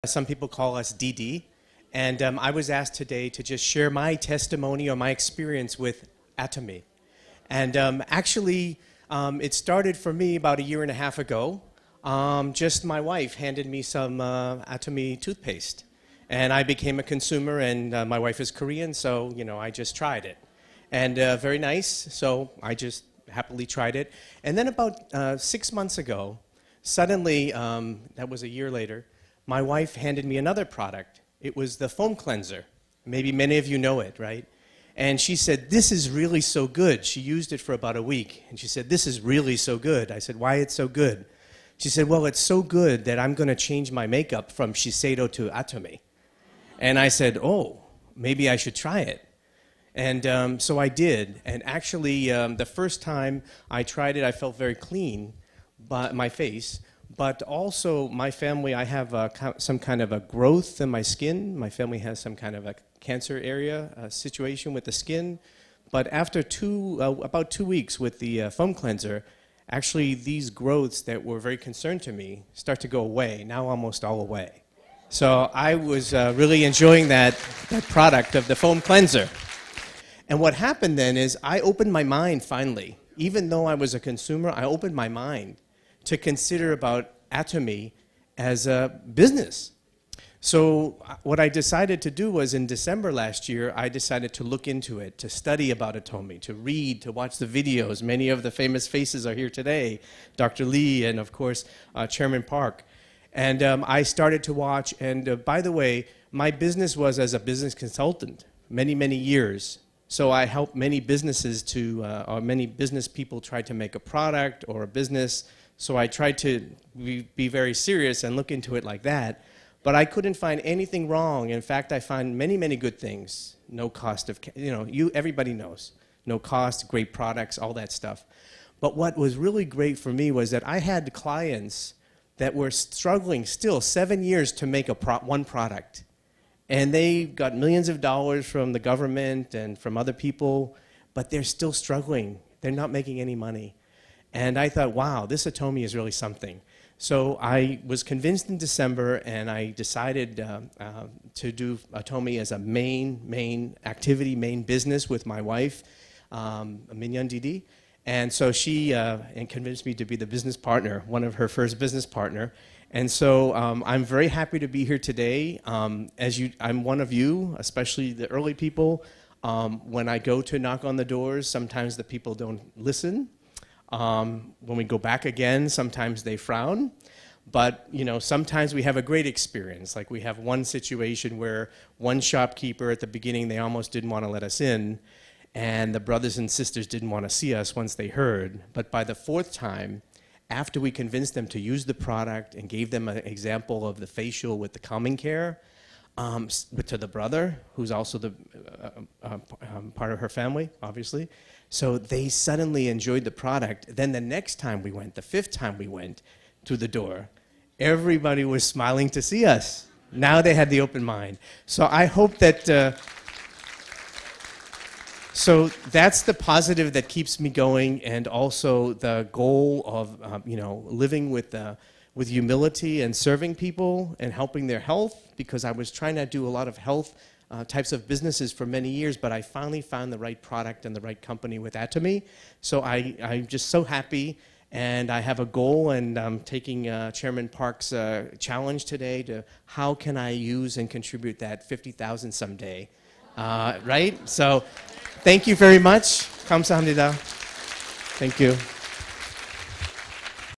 Some people call us DD. And I was asked today to just share my testimony or my experience with Atomy. And actually, it started for me about a year and a half ago. Just my wife handed me some Atomy toothpaste. And I became a consumer, and my wife is Korean, so, I just tried it. And very nice, so I just happily tried it. And then about 6 months ago, suddenly, that was a year later, my wife handed me another product. It was the foam cleanser. Maybe many of you know it, right? And she said, "This is really so good." She used it for about a week. And she said, "This is really so good." I said, "Why it's so good?" She said, "Well, it's so good that I'm going to change my makeup from Shiseido to Atomy." And I said, "Oh, maybe I should try it." And so I did. And actually, the first time I tried it, I felt very clean, but my face. But also, my family, I have some kind of a growth in my skin. My family has some kind of a cancer area situation with the skin. But after about 2 weeks with the foam cleanser, actually these growths that were very concerned to me start to go away, now almost all away. So I was really enjoying that product of the foam cleanser. And what happened then is I opened my mind finally. Even though I was a consumer, I opened my mind to consider about Atomy as a business. So what I decided to do was in December last year, I decided to look into it, to study about Atomy, to read, to watch the videos. Many of the famous faces are here today, Dr. Lee and, of course, Chairman Park. And I started to watch, and by the way, my business was as a business consultant, many, many years. So I helped many businesses or many business people try to make a product or a business. So I tried to be very serious and look into it like that. But I couldn't find anything wrong. In fact, I found many, many good things. No cost of, everybody knows. No cost, great products, all that stuff. But what was really great for me was that I had clients that were struggling still 7 years to make one product. And they got millions of dollars from the government and from other people, but they're still struggling. They're not making any money. And I thought, wow, this Atomy is really something. So I was convinced in December, and I decided to do Atomy as a main activity, main business with my wife, Minyeon Didi. And so she convinced me to be the business partner, one of her first business partner. And so I'm very happy to be here today. I'm one of you, especially the early people. When I go to knock on the doors, sometimes the people don't listen. When we go back again, sometimes they frown. But, sometimes we have a great experience. Like we have one situation where one shopkeeper at the beginning, they almost didn't want to let us in. And the brothers and sisters didn't want to see us once they heard. But by the fourth time, after we convinced them to use the product and gave them an example of the facial with the calming care, to the brother, who's also the part of her family, obviously. So they suddenly enjoyed the product. Then the next time we went, the fifth time we went to the door, everybody was smiling to see us. Now they had the open mind. So I hope that, so that's the positive that keeps me going, and also the goal of, living with humility and serving people and helping their health, because I was trying to do a lot of health types of businesses for many years, but I finally found the right product and the right company with Atomy. So I'm just so happy, and I have a goal, and I'm taking Chairman Park's challenge today to how can I use and contribute that 50,000 someday, right? So thank you very much. 감사합니다. Thank you.